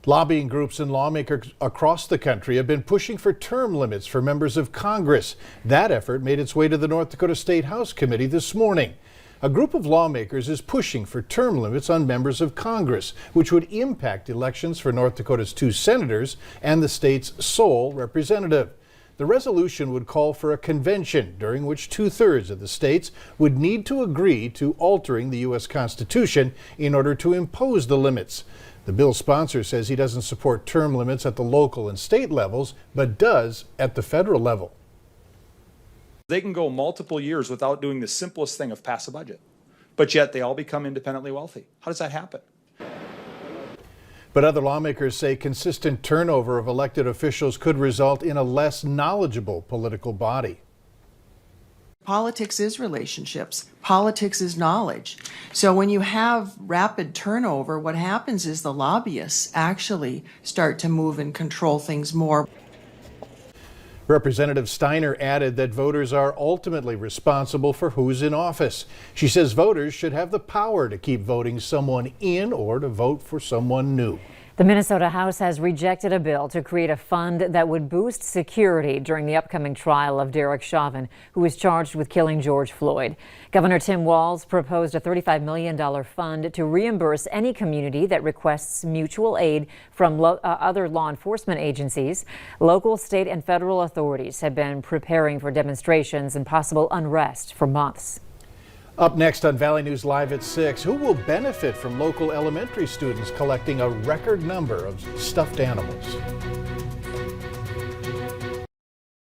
Lobbying groups and lawmakers across the country have been pushing for term limits for members of Congress. That effort made its way to the North Dakota State House Committee this morning. A group of lawmakers is pushing for term limits on members of Congress, which would impact elections for North Dakota's 2 senators and the state's sole representative. The resolution would call for a convention during which 2/3 of the states would need to agree to altering the U.S. Constitution in order to impose the limits. The bill's sponsor says he doesn't support term limits at the local and state levels, but does at the federal level. They can go multiple years without doing the simplest thing of pass a budget, but yet they all become independently wealthy. How does that happen? But other lawmakers say consistent turnover of elected officials could result in a less knowledgeable political body. Politics is relationships. Politics is knowledge. So when you have rapid turnover, what happens is the lobbyists actually start to move and control things more. Representative Steiner added that voters are ultimately responsible for who's in office. She says voters should have the power to keep voting someone in or to vote for someone new. The Minnesota House has rejected a bill to create a fund that would boost security during the upcoming trial of Derek Chauvin, who was charged with killing George Floyd. Governor Tim Walz proposed a $35 million fund to reimburse any community that requests mutual aid from other law enforcement agencies. Local, state, and federal authorities have been preparing for demonstrations and possible unrest for months. Up next on Valley News Live at 6, who will benefit from local elementary students collecting a record number of stuffed animals?